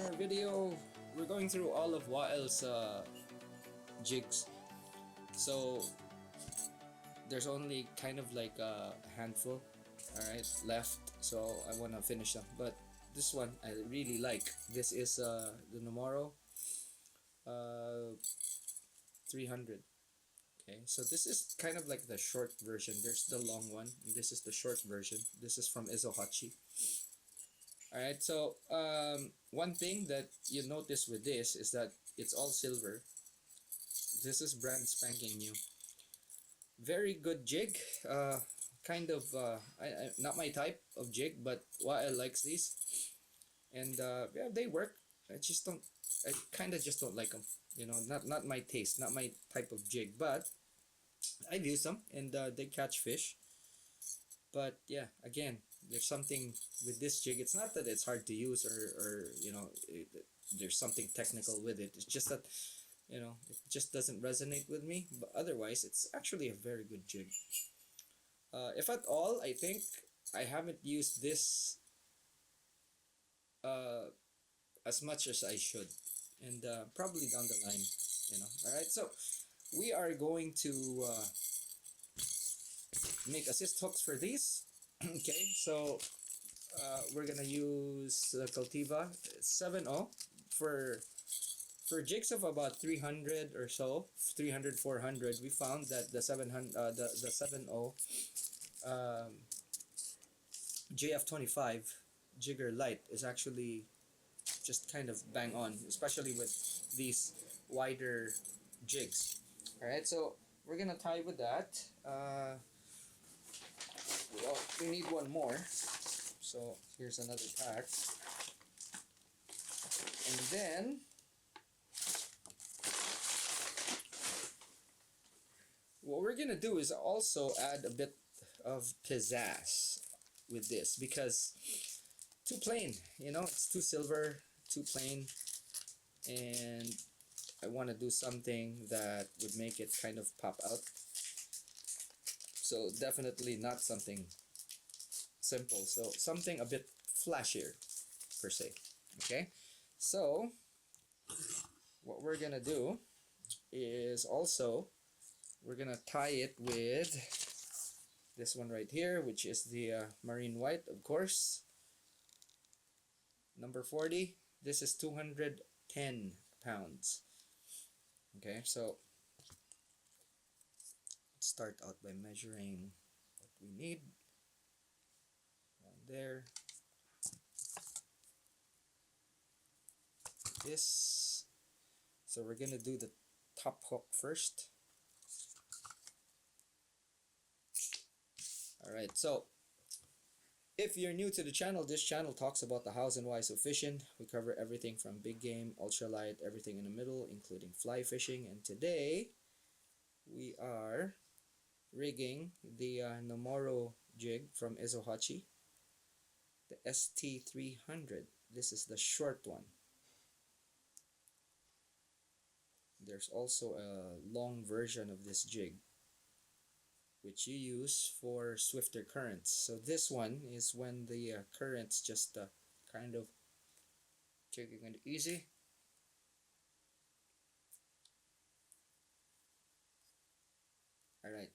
our video. We're going through all of Wael's jigs. So there's only kind of like a handful, alright, left. So I want to finish them. But this one I really like. This is the Namara 300. Okay, so this is kind of like the short version. There's the long one. This is the short version. This is from Ezohachi. Alright, so one thing that you notice with this is that it's all silver. This is brand spanking new. Very good jig. Kind of not my type of jig, but Wael likes these, and yeah, they work. I kind of just don't like them. You know, not my taste, not my type of jig. But I've used them, and they catch fish. But yeah, again, there's something with this jig. It's not that it's hard to use, or you know, there's something technical with it. It's just that, you know, it just doesn't resonate with me. But otherwise, it's actually a very good jig. If at all, I think I haven't used this as much as I should, and probably down the line, you know. All right, so we are going to make assist hooks for these. Okay, so we're gonna use the Cultiva 7.0 for jigs of about 300 or so, 300 400. We found that the 700 the 7.0 JF25 jigger light is actually just kind of bang on, especially with these wider jigs. All right, so we're gonna tie with that. We need one more, so here's another pack, and then what we're gonna do is also add a bit of pizzazz with this, because too plain, you know, it's too silver, too plain, and I want to do something that would make it kind of pop out. So definitely not something simple, so something a bit flashier per se. Okay, so what we're gonna do is also we're gonna tie it with this one right here, which is the marine white, of course, number 40. This is 210 pounds. Okay, so let's start out by measuring what we need. Down there, this. So we're gonna do the top hook first. Alright, so if you're new to the channel, this channel talks about the hows and whys of fishing. We cover everything from big game, ultralight, everything in the middle, including fly fishing. And today, we are rigging the Namara jig from Ezohachi, the ST300. This is the short one. There's also a long version of this jig, which you use for swifter currents. So this one is when the currents just kind of taking it easy. Alright,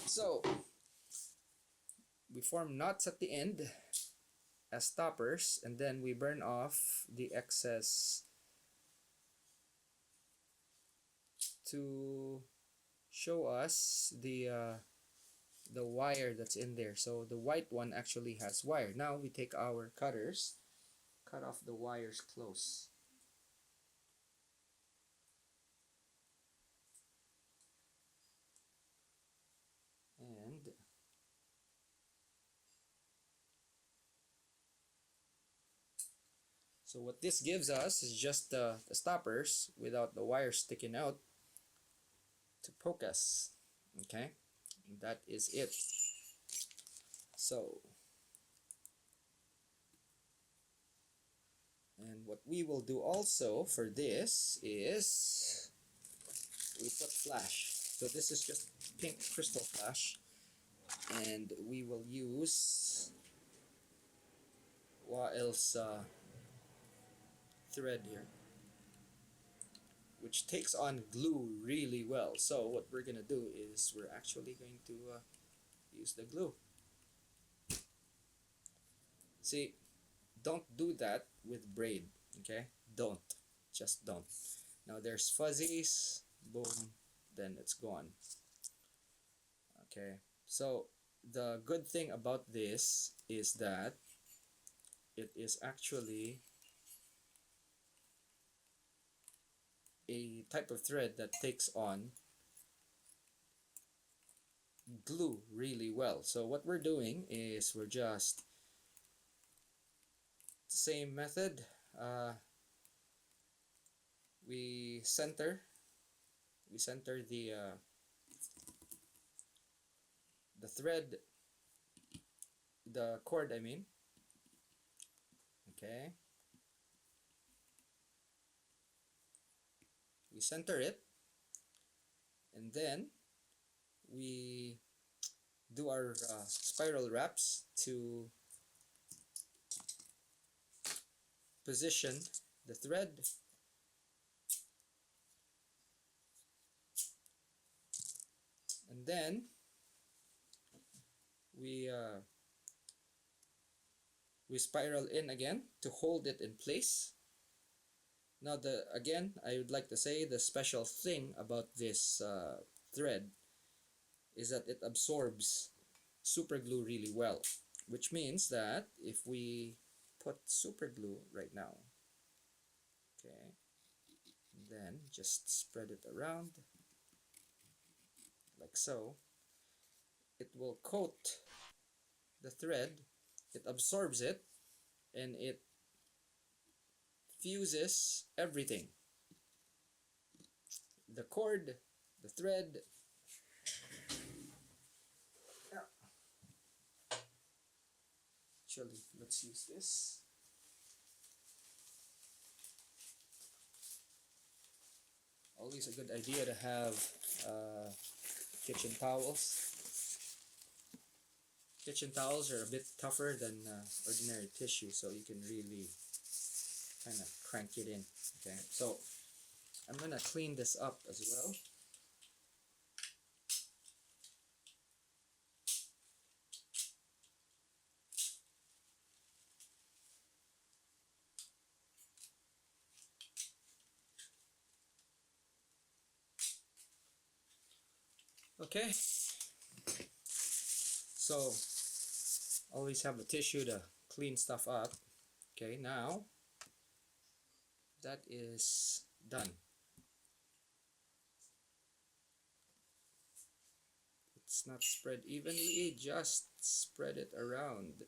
so we form knots at the end as stoppers, and then we burn off the excess to show us the wire that's in there. So the white one actually has wire. Now we take our cutters, cut off the wires close. And so what this gives us is just the stoppers without the wire sticking out to poke us. Okay, and that is it. So, and what we will do also for this is we put flash. So this is just pink crystal flash, and we will use what else thread here, which takes on glue really well. So what we're gonna do is we're actually going to use the glue. See, don't do that with braid, okay? Don't, just don't. Now there's fuzzies, boom, then it's gone. Okay, so the good thing about this is that it is actually a type of thread that takes on glue really well. So what we're doing is we're just same method. We center the thread, the cord I mean. Okay, we center it, and then we do our spiral wraps to position the thread, and then we spiral in again to hold it in place. Now again, I would like to say the special thing about this thread is that it absorbs super glue really well, which means that if we put super glue right now, okay, then just spread it around like so, it will coat the thread, it absorbs it, and it fuses everything, the cord, the thread. Actually, let's use this. Always a good idea to have kitchen towels. Kitchen towels are a bit tougher than ordinary tissue, so you can really kind of crank it in. Okay, so I'm gonna clean this up as well. Okay, so always have a tissue to clean stuff up. Okay, now that is done. It's not spread evenly, just spread it around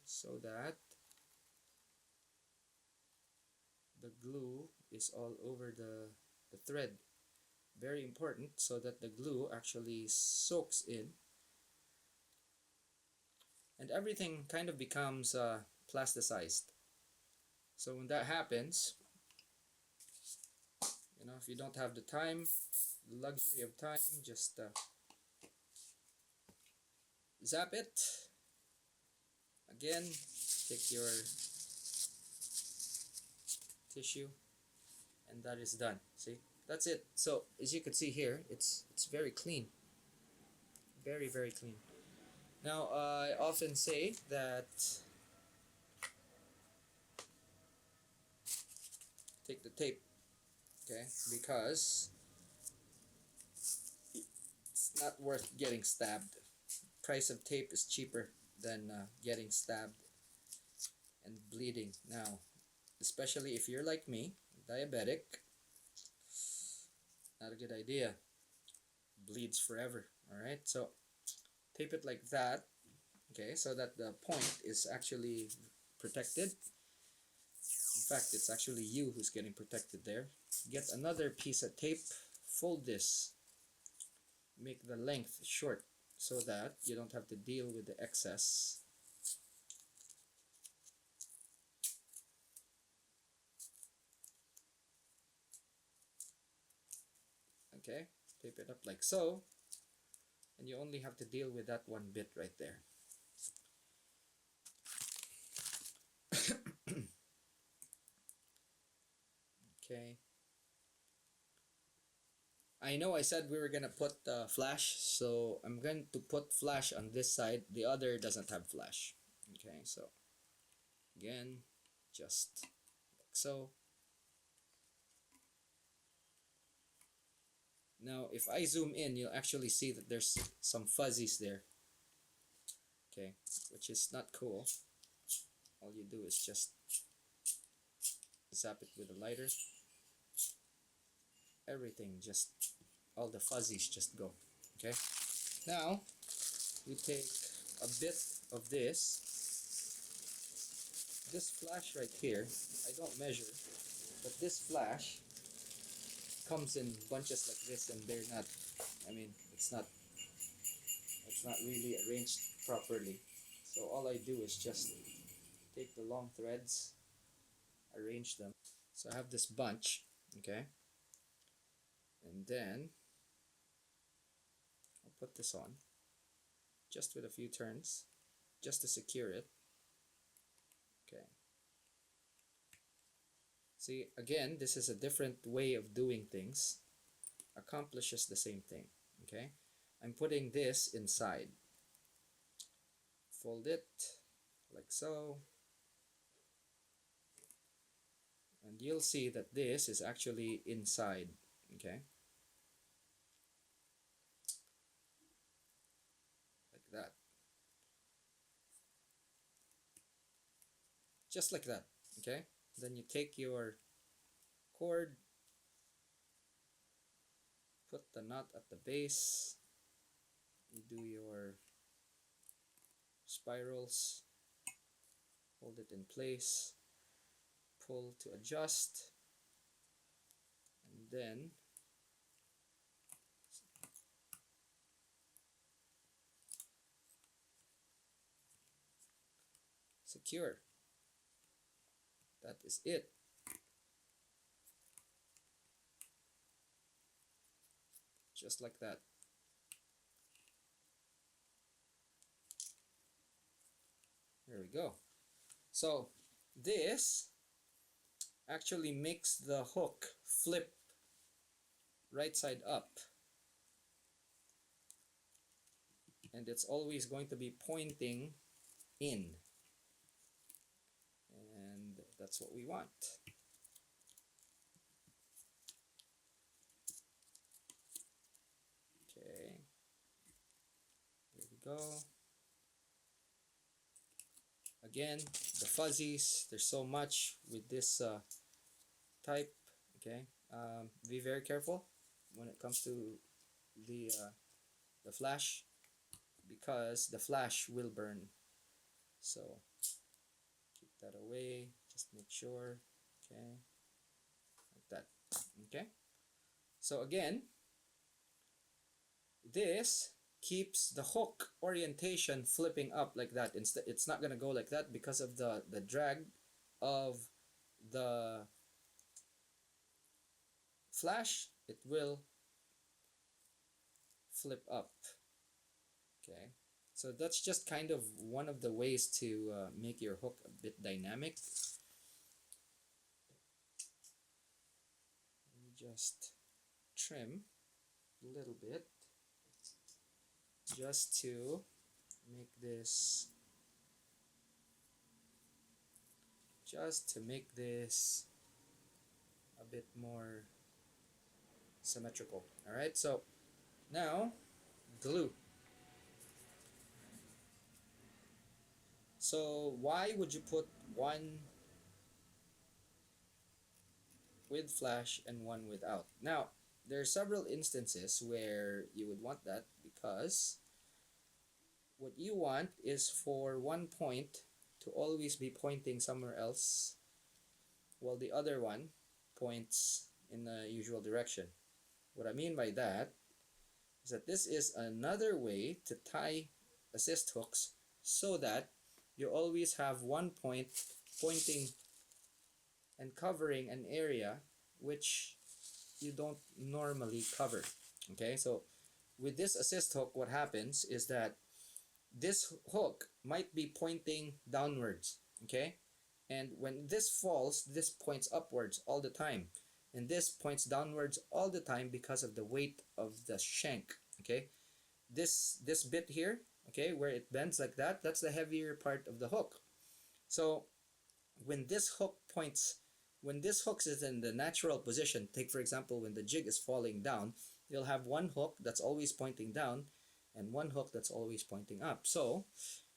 so that the glue is all over the thread. Very important, so that the glue actually soaks in and everything kind of becomes plasticized. So when that happens, you know, if you don't have the time, the luxury of time, just zap it. Again, take your tissue, and that is done. See, that's it. So as you can see here, it's very clean, very clean. Now I often say that take the tape, okay, because it's not worth getting stabbed. Price of tape is cheaper than getting stabbed and bleeding. Now, especially if you're like me, diabetic, not a good idea. Bleeds forever. Alright, so tape it like that, okay, so that the point is actually protected. In fact, it's actually you who's getting protected there. Get another piece of tape, fold this, make the length short so that you don't have to deal with the excess. Okay, tape it up like so, and you only have to deal with that one bit right there. Okay. I know I said we were gonna put flash, so I'm going to put flash on this side. The other doesn't have flash. Okay, so again, just like so. Now, if I zoom in, you'll actually see that there's some fuzzies there. Okay, which is not cool. All you do is just zap it with a lighter. Everything just, all the fuzzies just go. Okay, now we take a bit of this flash right here. I don't measure, but this flash comes in bunches like this, and they're not, I mean, it's not really arranged properly. So all I do is just take the long threads, arrange them. So I have this bunch, okay, and then I'll put this on just with a few turns just to secure it. Okay, see, again, this is a different way of doing things, accomplishes the same thing. Okay, I'm putting this inside, fold it like so, and you'll see that this is actually inside. Okay, like that, just like that. Okay, then you take your cord, put the nut at the base, you do your spirals, hold it in place, pull to adjust, and then secure. That is it. Just like that. There we go. So this actually makes the hook flip right side up, and it's always going to be pointing in, and that's what we want. Okay, there we go. Again, the fuzzies, there's so much with this type. Okay, be very careful when it comes to the uh, the flash, because the flash will burn. So keep that away, just make sure. Okay, like that. Okay, so again, this keeps the hook orientation flipping up like that. Instead, it's not gonna go like that because of the drag of the flash. It will flip up. Okay, so that's just kind of one of the ways to make your hook a bit dynamic. Let me just trim a little bit just to make this a bit more symmetrical. All right, so now glue. So why would you put one with flash and one without? Now, there are several instances where you would want that, because what you want is for one point to always be pointing somewhere else, while the other one points in the usual direction. What I mean by that is that this is another way to tie assist hooks so that you always have one point pointing and covering an area which you don't normally cover. Okay, so with this assist hook, what happens is that this hook might be pointing downwards. Okay, and when this falls, this points upwards all the time. and this points downwards all the time because of the weight of the shank. Okay, this bit here, okay, where it bends like that, that's the heavier part of the hook. So when this hook points, when this hook is in the natural position, take for example when the jig is falling down, you'll have one hook that's always pointing down and one hook that's always pointing up. So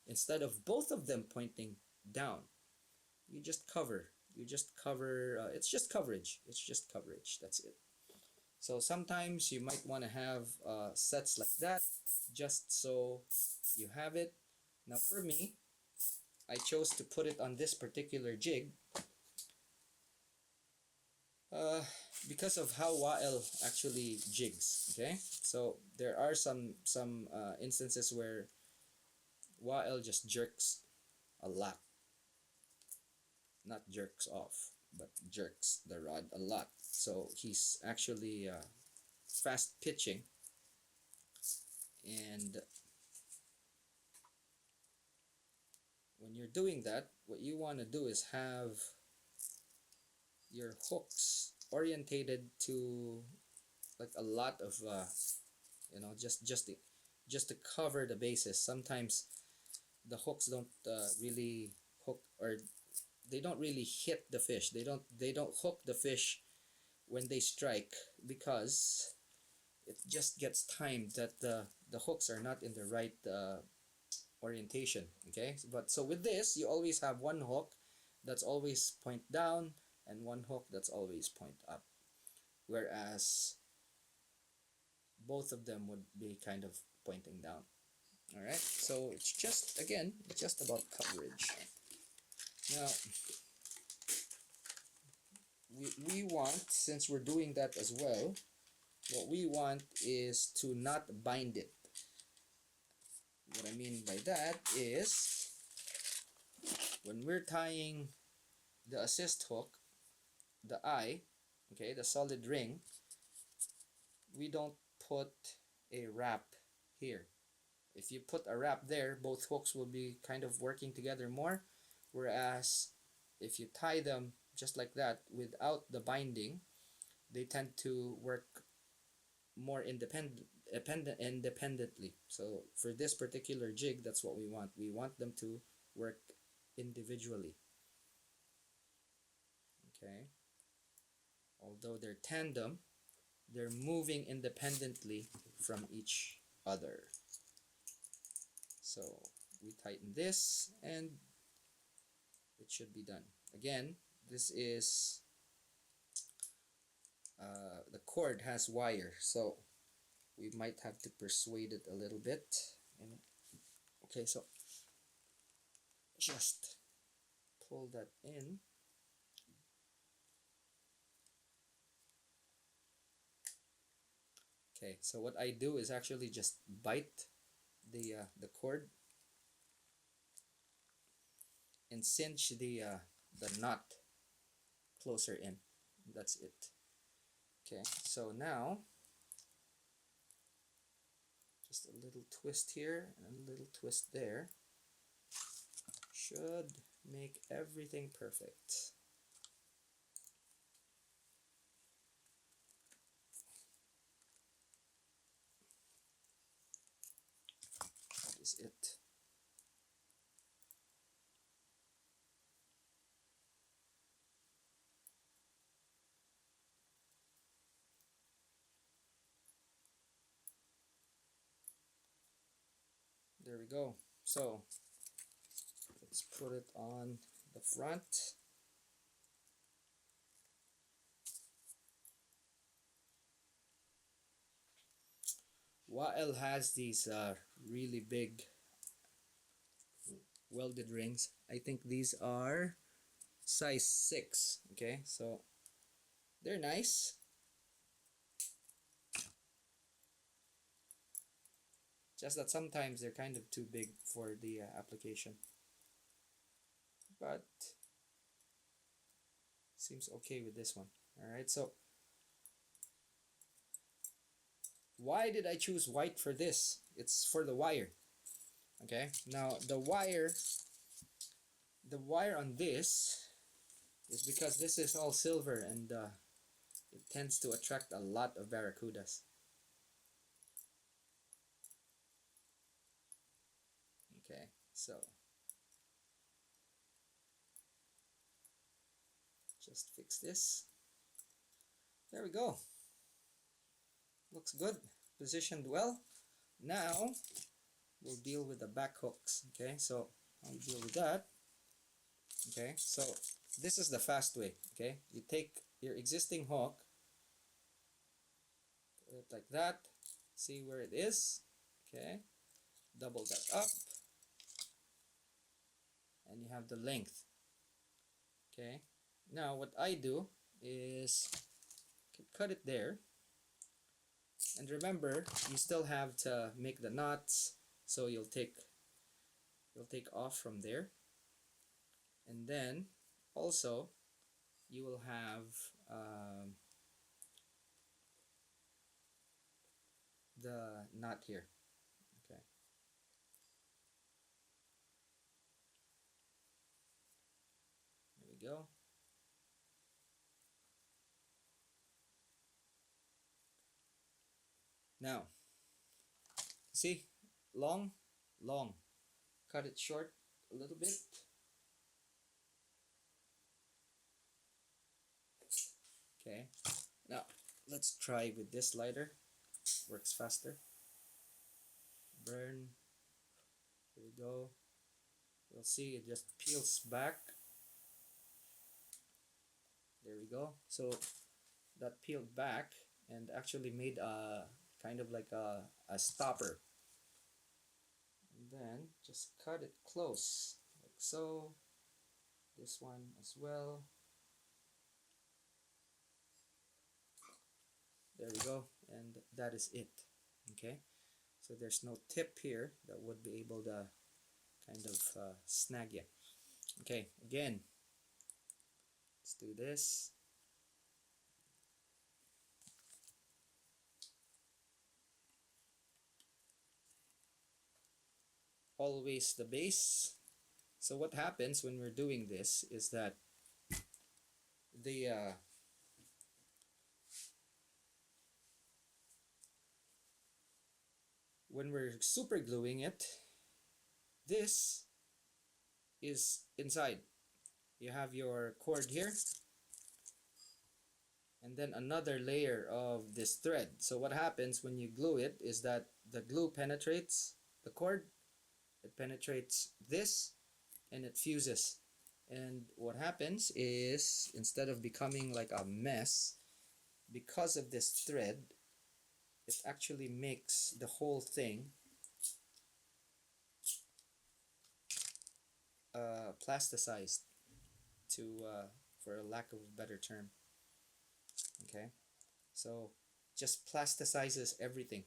instead of both of them pointing down, you just cover, it's just coverage, that's it. So sometimes you might want to have sets like that just so you have it. Now for me, I chose to put it on this particular jig uh, because of how Wael actually jigs. Okay, so there are some instances where Wael just jerks a lot, not jerks off, but jerks the rod a lot. So he's actually fast pitching, and when you're doing that, what you want to do is have your hooks orientated to like a lot of just to cover the bases. Sometimes the hooks don't really hook, or they don't really hit the fish. They don't hook the fish when they strike, because it just gets timed that the hooks are not in the right orientation. Okay, but so with this, you always have one hook that's always point down and one hook that's always point up, whereas both of them would be kind of pointing down. All right, so it's just, again, it's just about coverage. Now we want, since we're doing that as well, what we want is to not bind it. What I mean by that is when we're tying the assist hook, the eye, okay, the solid ring, we don't put a wrap here. If you put a wrap there, both hooks will be kind of working together more, whereas if you tie them just like that without the binding, they tend to work more independently. So for this particular jig, that's what we want. We want them to work individually. Okay. Although they're tandem, they're moving independently from each other. So we tighten this and it should be done. Again, this is the cord has wire, so we might have to persuade it a little bit. And okay, so just pull that in. Okay, so what I do is actually just bite the cord and cinch the knot closer in. That's it. Okay, so now just a little twist here and a little twist there should make everything perfect. That is it. There we go. So let's put it on the front. Wael has these really big welded rings. I think these are size 6. Okay, so they're nice. Just that sometimes they're kind of too big for the application. But seems okay with this one. Alright, so why did I choose white for this? It's for the wire. Okay, now the wire on this is because this is all silver, and it tends to attract a lot of barracudas. Okay, so just fix this. There we go. Looks good. Positioned well. Now we'll deal with the back hooks. Okay, so I'll deal with that. Okay, so this is the fast way. Okay, you take your existing hook, put it like that, see where it is. Okay, double that up, and you have the length. Okay, now what I do is cut it there, and remember you still have to make the knots, so you'll take off from there, and then also you will have the knot here. Okay, there we go. Now see, long, long, cut it short a little bit. Okay, now let's try with this lighter. Works faster. Burn. Here we go. You'll see it just peels back. There we go. So that peeled back and actually made a kind of like a stopper. And then just cut it close like so. This one as well. There we go. And that is it. Okay. So there's no tip here that would be able to kind of snag you. Okay, again, let's do this. Always the base. So what happens when we're doing this is that the when we're super gluing it, this is inside. You have your cord here, and then another layer of this thread. So what happens when you glue it is that the glue penetrates the cord, it penetrates this, and it fuses. And what happens is, instead of becoming like a mess, because of this thread, it actually makes the whole thing plasticized, to for a lack of a better term. Okay, so just plasticizes everything,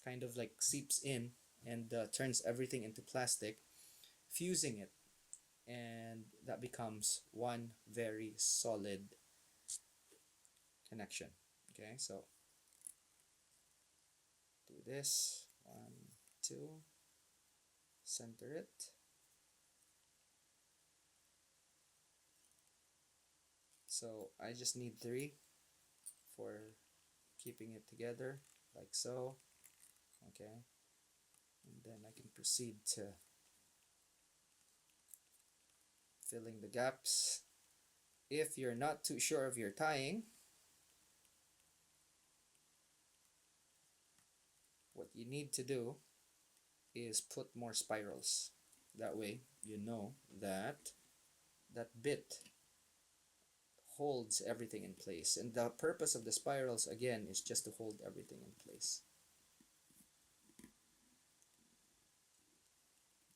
kind of like seeps in and turns everything into plastic, fusing it, and that becomes one very solid connection. Okay, so do this, 1, 2, center it, so I just need 3 for keeping it together like so. Okay, and then I can proceed to filling the gaps. If you're not too sure of your tying, what you need to do is put more spirals. That way you know that that bit holds everything in place, and the purpose of the spirals again is just to hold everything in place.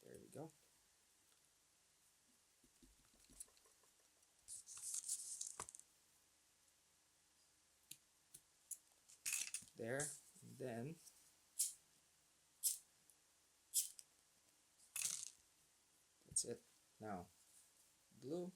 There we go. There, and then that's it. Now glue.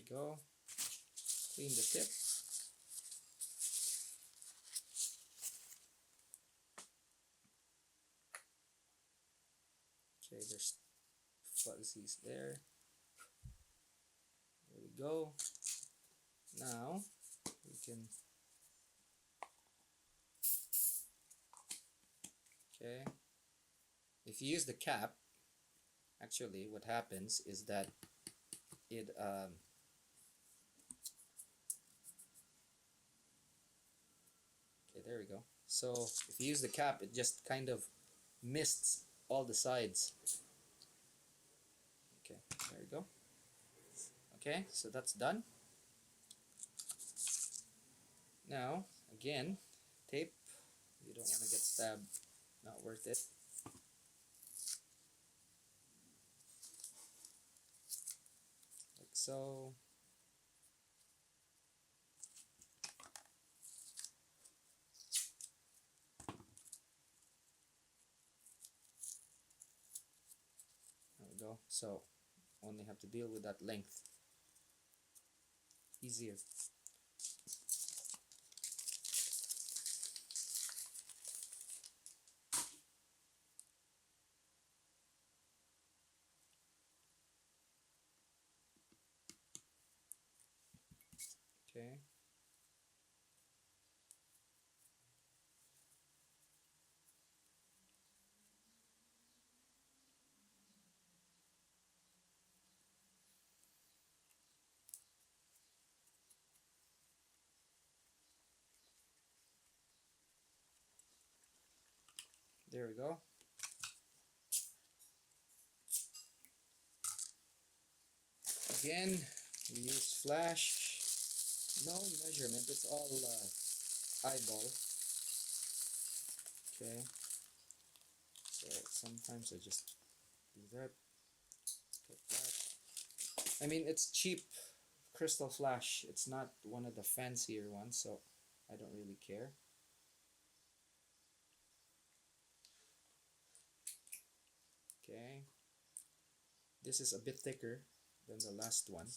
go. Clean the tip. Okay, there's fuzzies there. There we go. Now we can, okay, if you use the cap, actually what happens is that it okay, there we go. So if you use the cap, it just kind of mists all the sides. Okay, there we go. Okay, so that's done. Now again, tape. You don't want to get stabbed, not worth it. Like so. There we go. So only have to deal with that length. Easier. Okay. There we go. Again, we use flash. No measurement, it's all eyeball. Okay. So sometimes I just do that. Get that. I mean, it's cheap crystal flash. It's not one of the fancier ones, so I don't really care. Okay. This is a bit thicker than the last one.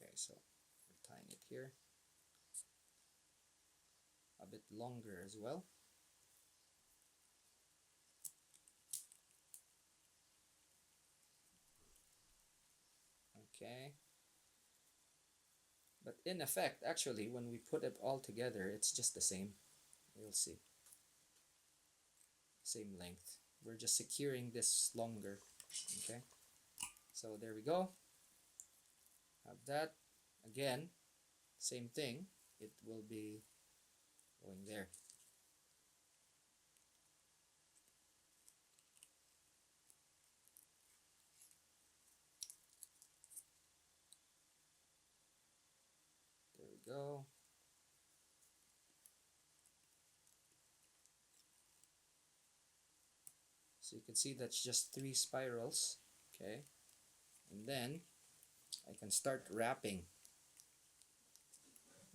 Okay, so we're tying it here. A bit longer as well. Okay. But in effect, actually, when we put it all together, it's just the same. You'll see. Same length. We're just securing this longer. Okay. So there we go. Have that. Again, same thing. It will be going there. There we go. So you can see that's just 3 spirals. Okay. And then I can start wrapping.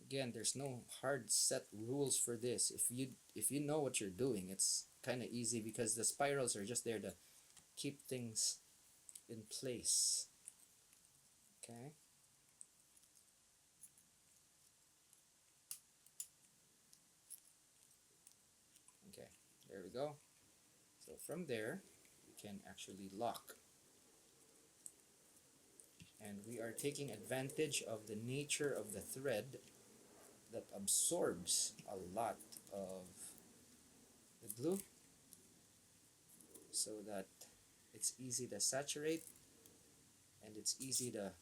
Again, there's no hard set rules for this. If you know what you're doing, it's kind of easy because the spirals are just there to keep things in place. Okay. Okay, there we go. So from there, we can actually lock. And we are taking advantage of the nature of the thread that absorbs a lot of the glue so that it's easy to saturate and it's easy to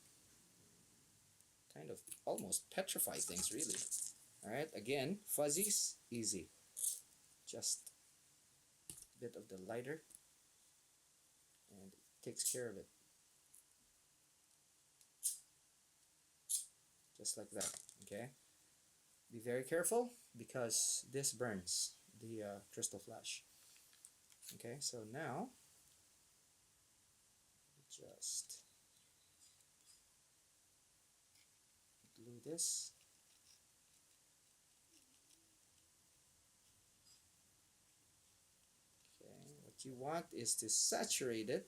kind of almost petrify things, really. Alright, again, fuzzies, easy. Just a bit of the lighter and it takes care of it. Just like that, okay? Be very careful because this burns the crystal flash. Okay, so now just glue this. Okay, what you want is to saturate it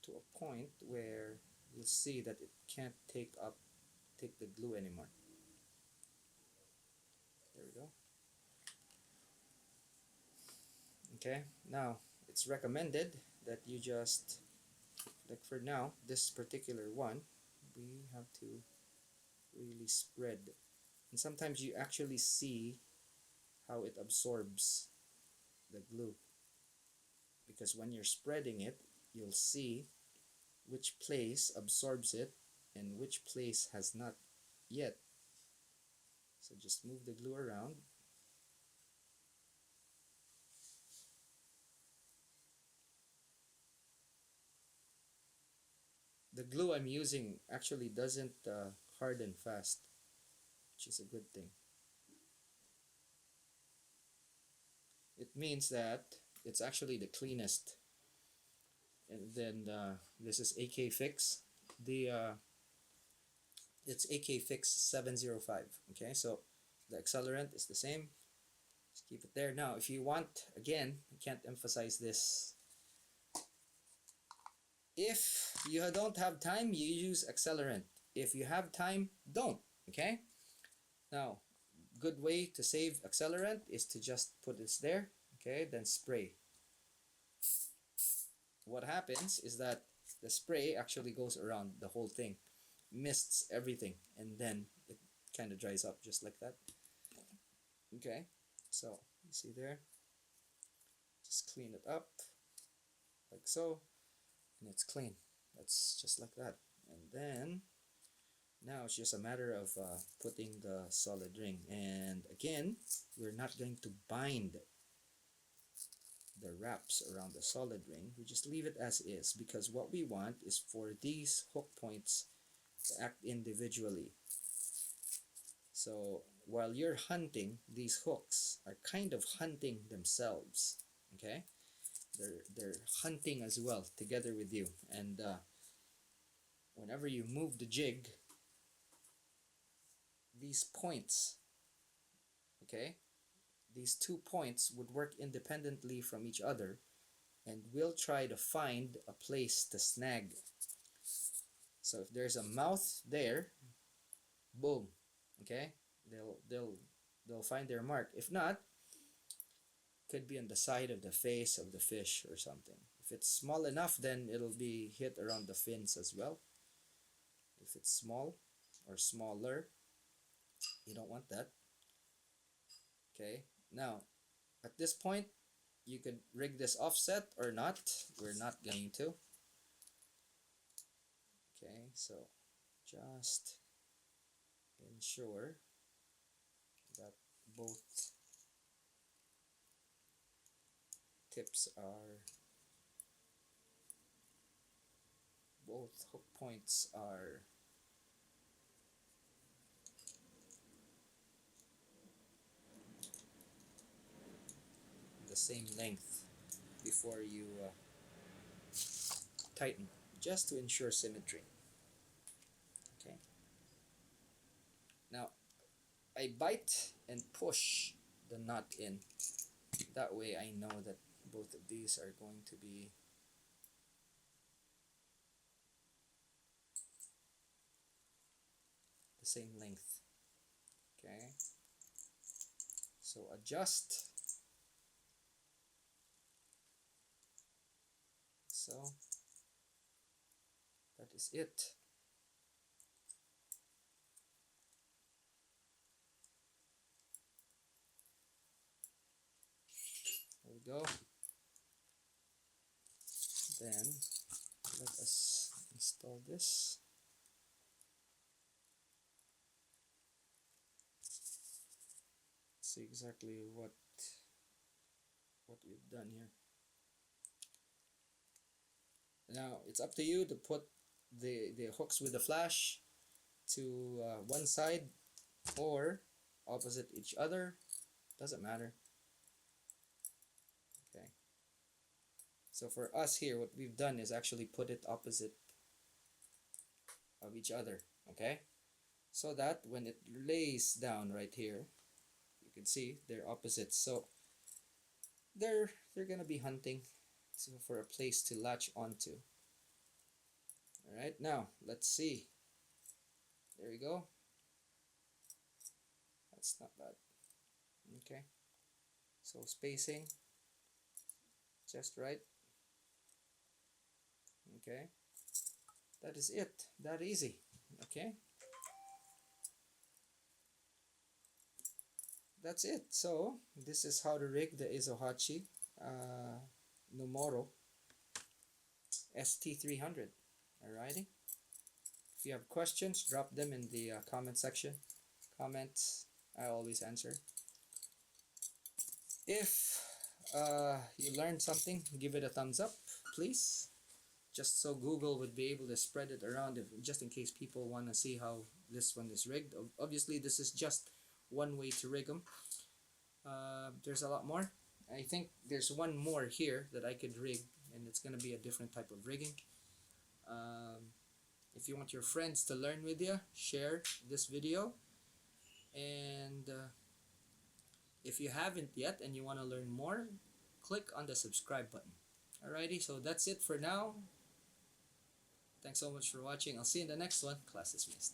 to a point where you'll see that it can't take the glue anymore. There we go. Okay, now it's recommended that you just, like for now, this particular one, we have to really spread. And sometimes you actually see how it absorbs the glue. Because when you're spreading it, you'll see which place absorbs it and which place has not yet. So just move the glue around. The glue I'm using actually doesn't harden fast, which is a good thing. It means that it's actually the cleanest. And then this is AK Fix. It's AK Fix 705. Okay, so the accelerant is the same. Just keep it there. Now, if you want, again, I can't emphasize this. If you don't have time, you use accelerant. If you have time, don't. Okay. Now, good way to save accelerant is to just put this there. Okay, then spray. What happens is that the spray actually goes around the whole thing, mists everything, and then it kind of dries up just like that. Okay, so you see there, just clean it up like so, and it's clean. That's just like that. And then now it's just a matter of putting the solid ring. And again, we're not going to bind the wraps around the solid ring. We just leave it as is, because what we want is for these hook points to act individually. So while you're hunting, these hooks are kind of hunting themselves. Okay, they're hunting as well together with you. And whenever you move the jig, these points, okay, these 2 points would work independently from each other, and we'll try to find a place to snag. So if there's a mouth there, boom, okay, they'll find their mark. If not, could be on the side of the face of the fish or something. If it's small enough, then it'll be hit around the fins as well. If it's small or smaller, you don't want that. Okay, now at this point, you could rig this offset or not. We're not going to. Okay, so just ensure that both both hook points are the same length before you tighten, just to ensure symmetry. Okay. Now, I bite and push the nut in. That way I know that both of these are going to be the same length. Okay. So adjust. So that is it. There we go. Then let us install this. See exactly what we've done here. Now it's up to you to put the hooks with the flash to one side or opposite each other, doesn't matter. Okay, so for us here, what we've done is actually put it opposite of each other. Okay, so that when it lays down right here, you can see they're opposites, so they're gonna be hunting for a place to latch onto. All right, now let's see. There we go. That's not bad. Okay, so spacing just right. Okay, that is it. That easy. Okay, that's it. So this is how to rig the Ezohachi uh, Namara ST300. Alrighty. If you have questions, drop them in the comment section. Comments, I always answer. If you learned something, give it a thumbs up, please. Just so Google would be able to spread it around, if, just in case people want to see how this one is rigged. Obviously, this is just one way to rig them. There's a lot more. I think there's one more here that I could rig, and it's going to be a different type of rigging. If you want your friends to learn with you, share this video. And if you haven't yet and you want to learn more, click on the subscribe button. Alrighty, so that's it for now. Thanks so much for watching. I'll see you in the next one. Class dismissed.